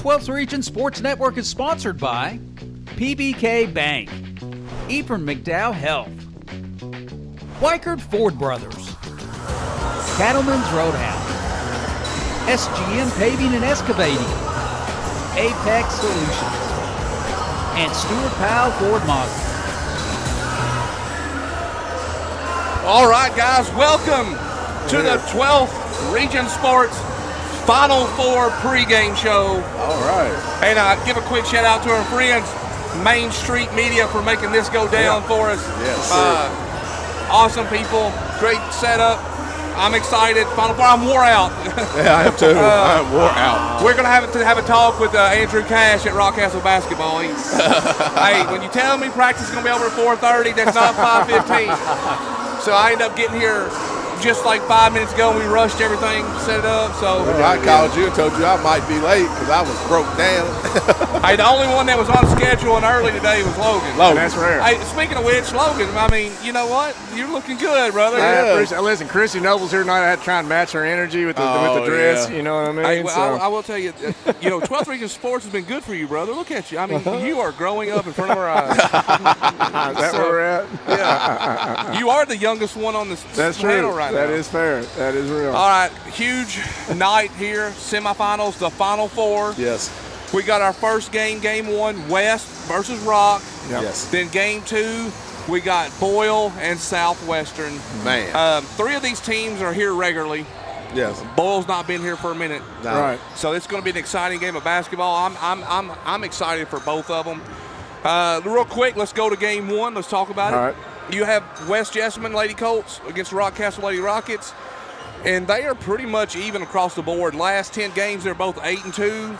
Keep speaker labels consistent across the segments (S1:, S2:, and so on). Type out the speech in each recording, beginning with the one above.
S1: 12th Region Sports Network is sponsored by PBK Bank, Ephraim McDowell Health, Weichert Ford Brothers, Cattleman's Roadhouse, SGM Paving and Excavating, Apex Solutions, and Stuart Powell Ford Models.
S2: All right, guys, welcome to the 12th Region Sports Final Four pregame show.
S3: All right.
S2: And give a quick shout out to our friends, Main Street Media, for making this go down for us.
S3: Yes, sir.
S2: Awesome people, great setup. I'm excited. Final Four, I'm wore out.
S3: Yeah, I am too. I'm wore out.
S2: We're going to have a talk with Andrew Cash at Rockcastle Basketball. Hey, when you tell me practice is going to be over at 4:30, that's not 5:15. So I ended up getting here just like 5 minutes ago, and we rushed everything, set it up. So
S3: I called you and told you I might be late because I was broke down.
S2: Hey, the only one that was on schedule and early today was Logan.
S3: That's rare.
S2: Hey, speaking of which, Logan, I mean, you know what? You're looking good, brother.
S4: Listen, Chrissy Noble's here tonight. I had to try and match her energy with the dress. Yeah. You know what I mean?
S2: Hey, well, I will tell you, 12th Region Sports has been good for you, brother. Look at you. I mean, you are growing up in front of our eyes.
S4: Is that where we're at?
S2: Yeah. You are the youngest one on this panel right now.
S4: That is fair. That is real.
S2: All right, huge night here, semifinals, the Final Four.
S3: Yes.
S2: We got our first game, game one, West versus Rock.
S3: Yep. Yes.
S2: Then game two, we got Boyle and Southwestern.
S3: Man.
S2: Three of these teams are here regularly.
S3: Yes.
S2: Boyle's not been here for a minute.
S3: No.
S4: Right.
S2: So it's going to be an exciting game of basketball. I'm excited for both of them. Real quick, let's go to game one. Let's talk about it.
S4: All right.
S2: You have West Jessamine Lady Colts against Rockcastle Lady Rockets, and they are pretty much even across the board. Last 10 games, they're both 8-2.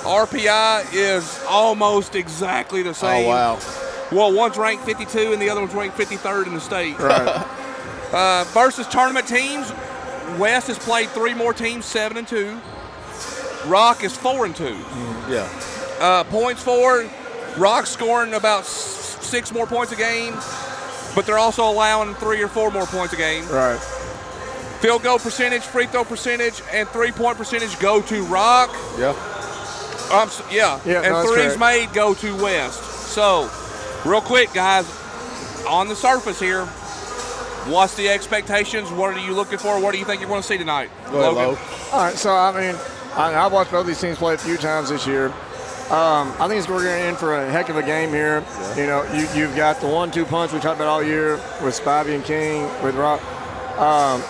S2: RPI is almost exactly the same.
S3: Oh, wow.
S2: Well, one's ranked 52 and the other one's ranked 53rd in the state.
S4: Right.
S2: Versus tournament teams, West has played three more teams, 7-2. Rock is 4-2.
S3: Yeah.
S2: Points for, Rock scoring about 6 more points a game, but they're also allowing 3 or 4 more points a game.
S4: Right.
S2: Field goal percentage, free throw percentage, and 3-point percentage go to Rock.
S3: Yeah.
S2: And threes
S4: correct.
S2: made go to West. So, real quick, guys, on the surface here, what's the expectations? What are you looking for? What do you think you're going to see tonight?
S3: Go ahead,
S2: Logan?
S3: Lo.
S4: All right. So, I mean, I've watched both these teams play a few times this year. I think we're going in for a heck of a game here. Yeah. You know, you've got the 1-2 punch we talked about all year with Spivey and King, with Rock.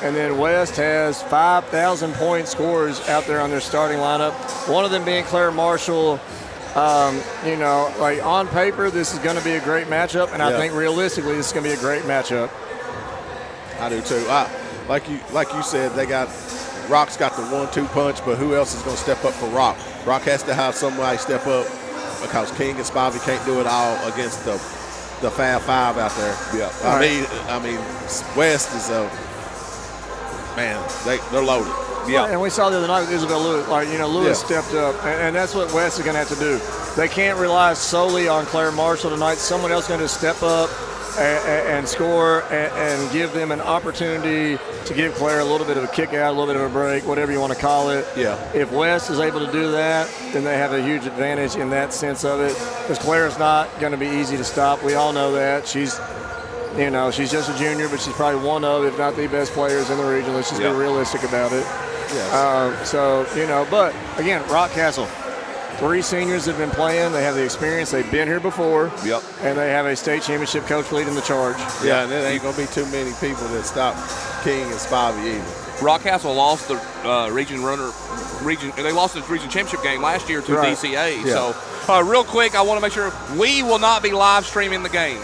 S4: And then West has 5,000-point scorers out there on their starting lineup. One of them being Claire Marshall. Like on paper, this is going to be a great matchup, and I think realistically, this is going to be a great matchup.
S3: I do too. Like you said, Rock's got the 1-2 punch, but who else is going to step up for Rock? Rock has to have somebody step up because King and Spivey can't do it all against the Fab Five out there.
S2: Yeah.
S3: I mean, West is they're loaded.
S4: Yeah. And we saw the other night with Isabel Lewis. Lewis stepped up, and that's what West is going to have to do. They can't rely solely on Claire Marshall tonight. Someone else is going to step up and score and give them an opportunity to give Claire a little bit of a kick out, a little bit of a break, whatever you want to call it.
S3: Yeah.
S4: If West is able to do that, then they have a huge advantage in that sense of it, because Claire's not going to be easy to stop. We all know that. She's just a junior, but she's probably one of, if not the best players in the region. Let's just be realistic about it.
S3: Yes.
S4: But again, Rockcastle, 3 seniors have been playing. They have the experience. They've been here before.
S3: Yep.
S4: And they have a state championship coach leading the charge.
S3: Yeah, and there ain't going to be too many people that stop King and Spivey either.
S2: Rockcastle lost the region. They lost the region championship game last year to DCA.
S3: Yeah.
S2: So, real quick, I want to make sure we will not be live streaming the game.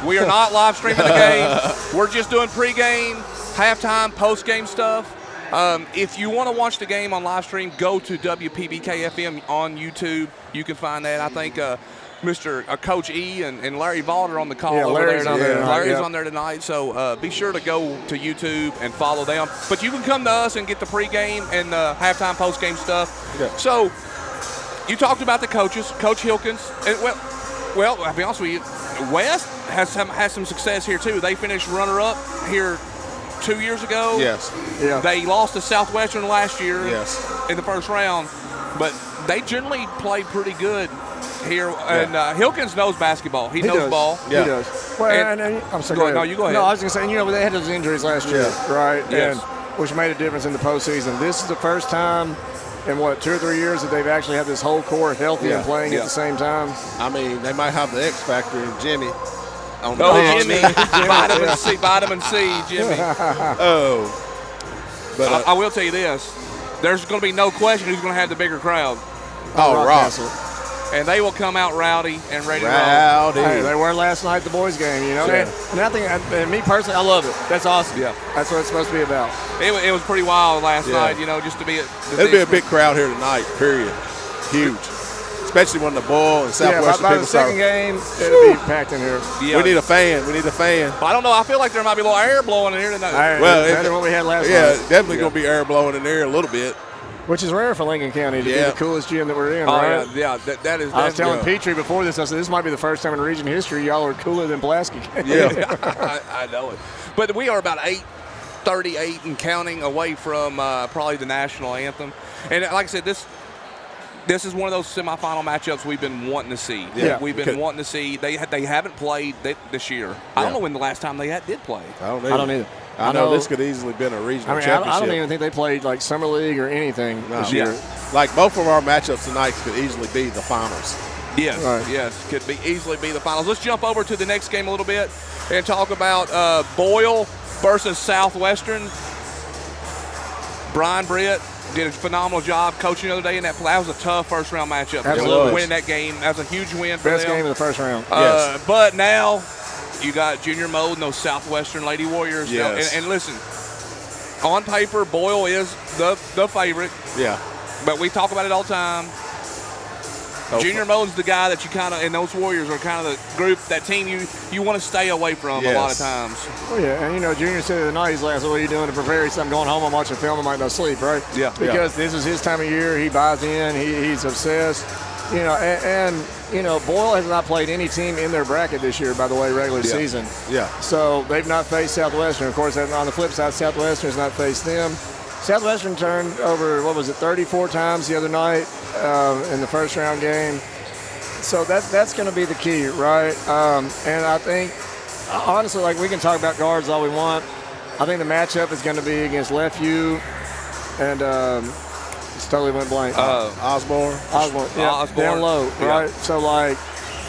S2: We are not live streaming the game. We're just doing pregame, halftime, postgame stuff. If you want to watch the game on live stream, go to WPBK FM on YouTube. You can find that. I think Coach E and Larry Vaught are on the call over there. Larry's on there tonight. So be sure to go to YouTube and follow them. But you can come to us and get the pregame and halftime, postgame stuff. Yeah. So you talked about the coaches, Coach Hilkins. Well, I'll be honest with you, West has some success here too. They finished runner-up here 2 years ago.
S3: Yes.
S4: Yeah.
S2: They lost to Southwestern last year.
S3: Yes.
S2: In the first round. but they generally play pretty good here. And Hilkins knows basketball. He knows
S4: does.
S2: ball.
S4: Yeah. He does. Well, and I'm sorry.
S2: Go ahead. No, you go ahead.
S4: No, I was going to say, you know, they had those injuries last year, right?
S2: Yes.
S4: And which made a difference in the postseason. This is the first time in, 2 or 3 years that they've actually had this whole core healthy and playing at the same time.
S3: I mean, they might have the X factor in Jimmy.
S2: Jimmy. Vitamin C, Jimmy.
S3: But
S2: I will tell you this. There's going to be no question who's going to have the bigger crowd.
S3: Rock.
S2: And they will come out rowdy and ready to roll.
S3: Rowdy.
S4: Hey, they were last night at the boys' game, you know.
S3: Yeah.
S4: And I think, and me personally, I love it. That's awesome.
S2: Yeah.
S4: That's what it's supposed to be about.
S2: It was pretty wild last night, you know, just to be at the
S3: It'll be a big crowd here tonight, period. Huge. Especially when the Boyle and Southwestern
S4: by
S3: people
S4: the second
S3: start.
S4: game, it'll be packed in here.
S2: Yeah.
S3: We need a fan. We need a fan.
S2: I don't know. I feel like there might be a little air blowing in here tonight.
S3: Well,
S4: better than what we had last night.
S3: Yeah, definitely going to be air blowing in there a little bit.
S4: Which is rare for Lincoln County to be the coolest gym that we're in, right?
S2: Yeah, that is.
S4: I was telling Petrie before this, I said, this might be the first time in region history y'all are cooler than Pulaski.
S2: I know it. But we are about 8:38 and counting away from probably the national anthem. And like I said, this is one of those semifinal matchups we've been wanting to see.
S3: Yeah.
S2: We've been wanting to see. They haven't played this year. I don't know when the last time they did play.
S3: I don't either.
S4: I
S3: know this could easily been a regional championship.
S4: I don't even think they played like summer league or anything this year.
S3: Like both of our matchups tonight could easily be the finals.
S2: Yes, yes, could easily be the finals. Let's jump over to the next game a little bit and talk about Boyle versus Southwestern. Brian Britt did a phenomenal job coaching the other day in that. That was a tough first-round matchup.
S4: Absolutely.
S2: Winning that game, that was a huge win for
S4: Best
S2: them.
S4: game of the first round.
S3: Yes.
S2: But now you got Junior Mode and those Southwestern Lady Warriors.
S3: Yes.
S2: And listen, on paper, Boyle is the favorite.
S3: Yeah.
S2: But we talk about it all the time. Junior Mode's the guy that you kind of, and those Warriors are kind of the group, that team you want to stay away from a lot of times.
S4: Oh, yeah, and Junior said the other night, he's like, so what are you doing to prepare? He said, I'm going home, I'm watching film, I might not sleep, right?
S2: Yeah.
S4: Because this is his time of year, he buys in, he's obsessed. Boyle has not played any team in their bracket this year, by the way, regular season.
S3: Yeah.
S4: So they've not faced Southwestern. Of course, on the flip side, Southwestern has not faced them. Southwestern turned over, 34 times the other night in the first round game. So that's going to be the key, right? And I think, honestly, like we can talk about guards all we want. I think the matchup is going to be against Left U and it's totally went blank.
S3: Osborne.
S4: Down low, right? So,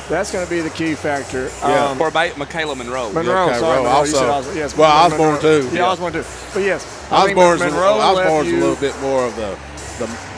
S4: that's going to be the key factor.
S2: Or about Michaela Monroe.
S4: Sorry,
S3: also.
S4: Yes,
S3: well, Osborne too.
S4: Yeah, Osborne too. But yes,
S3: Osborne's a little bit more of the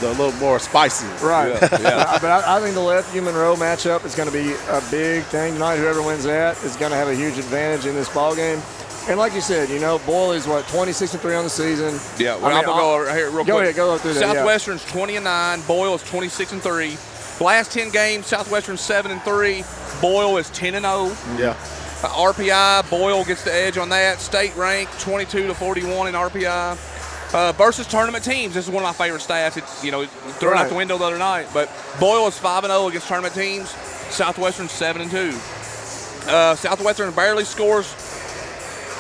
S3: little more spicy.
S4: Right. But I think the Left U Monroe matchup is going to be a big thing tonight. Whoever wins that is going to have a huge advantage in this ball game. And like you said, Boyle is 26-3 on the season.
S2: Yeah, I'm gonna go over here real quick.
S4: Go ahead, go through that.
S2: Southwestern's 20-9. Boyle is 26-3. The last 10 games, Southwestern 7-3. Boyle is 10-0.
S3: Yeah.
S2: RPI, Boyle gets the edge on that. State rank 22-41 in RPI. Versus tournament teams, this is one of my favorite stats. Thrown out the window the other night. But Boyle is 5-0 against tournament teams. Southwestern 7-2. Southwestern barely scores.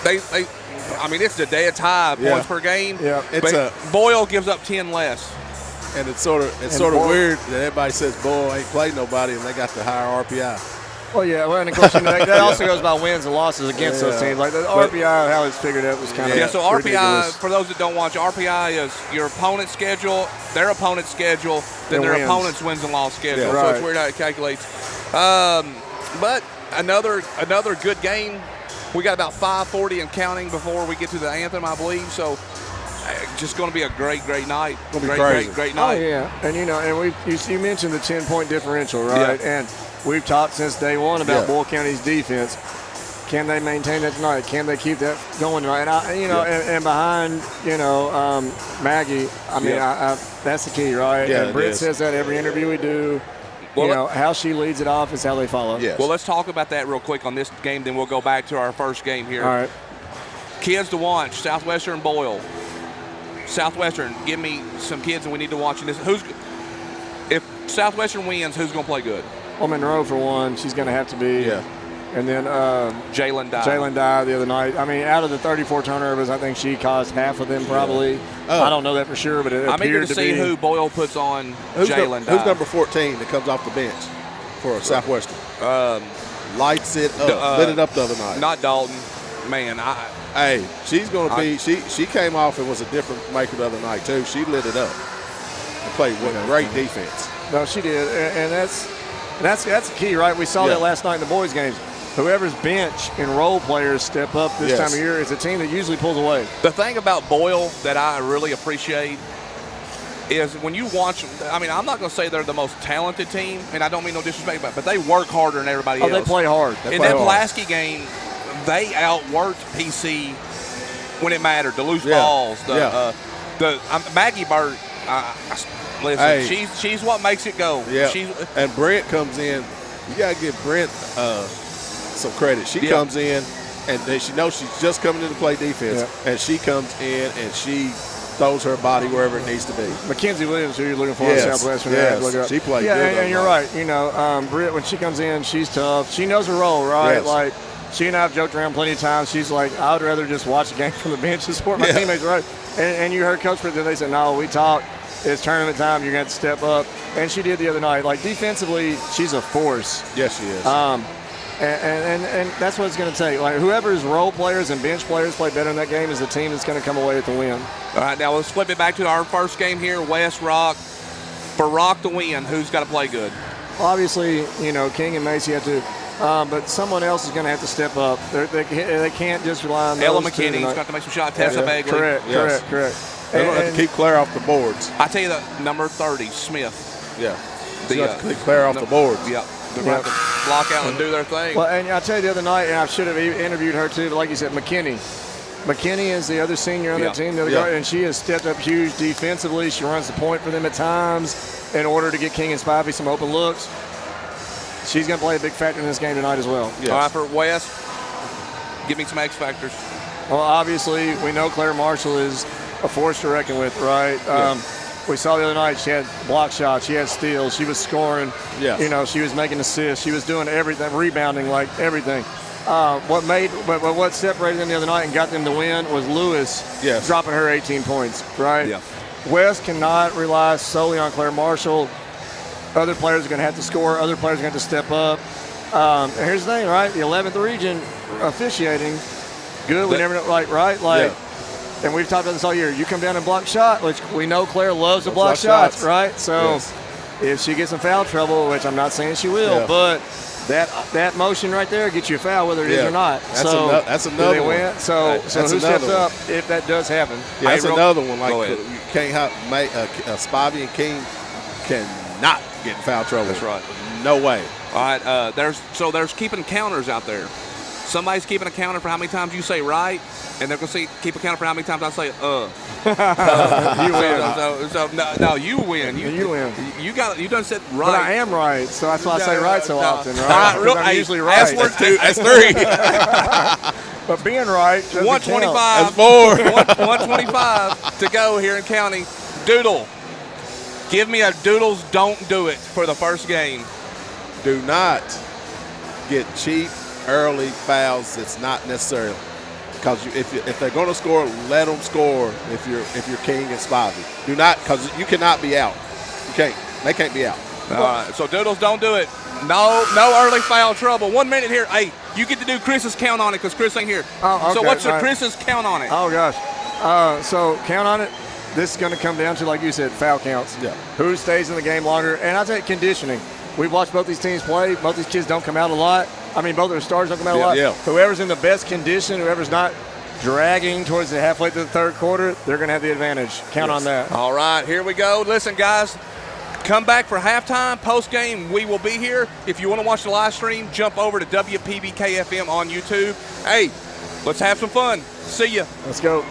S2: It's a dead tie points per game.
S4: Yeah,
S2: Boyle gives up 10 less.
S3: And it's sort of weird that everybody says Boyle ain't played nobody and they got the higher RPI.
S4: Well, yeah. Well, and of course, that also goes by wins and losses against those teams. Like the RPI, how it's figured out was kind of
S2: so RPI,
S4: ridiculous.
S2: for those that don't watch, RPI is your opponent's schedule, their opponent's schedule, then their opponent's wins and loss schedule.
S4: Yeah,
S2: so it's weird how it calculates. But another good game. We got about 5:40 and counting before we get to the anthem, I believe. So just going to be a great night. Great night.
S4: Oh yeah, and you mentioned the 10-point differential, right?
S2: Yeah.
S4: And we've talked since day one about Boyle County's defense. Can they maintain that tonight? Can they keep that going tonight? And behind Maggie, that's the key, right?
S3: Yeah,
S4: and Britt says that every interview we do. Well, how she leads it off is how they follow.
S3: Yes.
S2: Well, let's talk about that real quick on this game, then we'll go back to our first game here.
S4: All right.
S2: Kids to watch, Southwestern Boyle. Southwestern, give me some kids that we need to watch in this. If Southwestern wins, who's going to play good?
S4: Well, Monroe, for one, she's going to have to be.
S3: Yeah.
S4: And then
S2: Jalen died.
S4: Jalen died the other night. I mean, out of the 34 turnovers, I think she caused half of them probably. I don't know that for sure, but it
S2: I'm eager
S4: appeared
S2: to see who Boyle puts on Jalen.
S3: Who's number 14 that comes off the bench for Southwestern? Lights it up. Lit it up the other night.
S2: Not Dalton. Man,
S3: hey, she's going to be – she came off and was a different maker the other night, too. She lit it up and played with great defense.
S4: No, she did, and that's the key, right? We saw that last night in the boys' games. Whoever's bench and role players step up this time of year is a team that usually pulls away.
S2: The thing about Boyle that I really appreciate is when you watch – I mean, I'm not going to say they're the most talented team, and I don't mean no disrespect, but they work harder than everybody else.
S4: They play hard.
S2: In that Pulaski game, they outworked PC when it mattered. The loose balls. Maggie Burt, listen, she's what makes it go.
S3: Yeah. And Brent comes in. You got to give Brent some credit. She comes in, and she knows she's just coming in to play defense, and she comes in and she throws her body wherever it needs to be.
S4: Mackenzie Williams, who you're looking for in Southwestern.
S3: Yes, she played good.
S4: And you're right. You know, Britt, when she comes in, she's tough. She knows her role, right?
S3: Yes.
S4: Like, she and I have joked around plenty of times. She's like, I would rather just watch a game from the bench and support my teammates, right? And you heard Coach Britt, they said, no, we talked. It's tournament time. You're going to have to step up. And she did the other night. Like, defensively, she's a force.
S3: Yes, she is.
S4: And that's what it's going to take. Like, whoever's role players and bench players play better in that game is the team that's going to come away with the win.
S2: All right, now let's flip it back to our first game here, West Rock. For Rock to win, who's got to play good?
S4: Obviously, you know, King and Macy have to, but someone else is going to have to step up. They can't just rely on those
S2: Ella
S4: two
S2: McKinney's
S4: tonight.
S2: got to make some shots. Tessa Bagley.
S4: Correct.
S3: They're going to have to keep Claire off the boards.
S2: I tell you, the number 30, Smith.
S3: Yeah. They got to keep Claire off the boards.
S2: Yeah. They're going to have to block out and do their thing.
S4: Well, and I'll tell you the other night, and I should have interviewed her too, but like you said, McKinney. McKinney is the other senior on that team, and she has stepped up huge defensively. She runs the point for them at times in order to get King and Spivey some open looks. She's going to play a big factor in this game tonight as well.
S2: Yes. All right, for West, give me some X factors.
S4: Well, obviously, we know Claire Marshall is a force to reckon with, right? We saw the other night she had block shots, she had steals, she was scoring. You know, she was making assists, she was doing everything, rebounding, like everything. What separated them the other night and got them to win was Lewis dropping her 18 points, right?
S2: Yeah.
S4: West cannot rely solely on Claire Marshall. Other players are going to have to score. Other players are going to have to step up. And here's the thing, right? The 11th region officiating, good. We never know, right? And we've talked about this all year. You come down and block shot, which we know Claire loves to block shots, right? So if she gets in foul trouble, which I'm not saying she will, but that motion right there gets you a foul whether it is or not.
S3: That's another one.
S4: So who steps up if that does happen?
S3: Yeah, that's another one. Like you can't have Spivey and King cannot get in foul trouble.
S2: That's right.
S3: No way.
S2: All right. There's keeping counters out there. Somebody's keeping a counter for how many times you say right, and they're going to keep a counter for how many times I say
S4: You win.
S2: No, you win.
S4: You win.
S2: You done said right.
S4: But I am right, so that's why I say right so often, right? I'm usually right.
S2: That's 2. That's 3.
S4: But being right,
S2: 125.
S3: That's 4.
S2: 125 to go here in county. Doodle. Give me a Doodles don't do it for the first game.
S3: Do not get cheap early fouls. It's not necessary. Because if they're going to score, let them score. If you're King and Spivey, do not, because you cannot be out. You can't. They can't be out.
S2: All right. So Doodles don't do it. No early foul trouble. 1 minute here. Hey, you get to do Chris's count on it because Chris ain't here.
S4: Okay,
S2: so what's Chris's count on it?
S4: Oh gosh. So count on it. This is going to come down to, like you said, foul counts.
S3: Yeah.
S4: Who stays in the game longer? And I take conditioning. We've watched both these teams play. Both these kids don't come out a lot. I mean, both their stars don't come out a lot.
S3: Yeah.
S4: Whoever's in the best condition, whoever's not dragging towards the halfway through the third quarter, they're going to have the advantage. Count on that.
S2: All right, here we go. Listen, guys, come back for halftime, post-game. We will be here. If you want to watch the live stream, jump over to WPBK-FM on YouTube. Hey, let's have some fun. See ya.
S4: Let's go.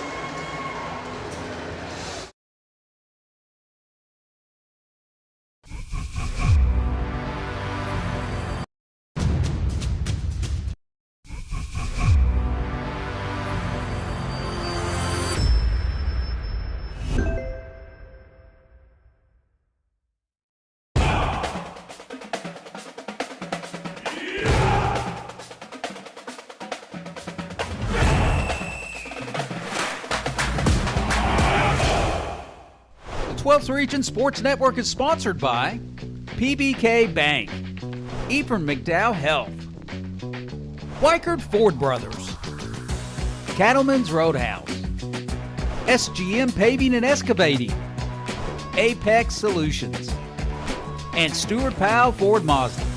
S1: 12th Region Sports Network is sponsored by PBK Bank, Ephraim McDowell Health, Weichert Ford Brothers, Cattleman's Roadhouse, SGM Paving and Excavating, Apex Solutions, and Stuart Powell Ford Mazda.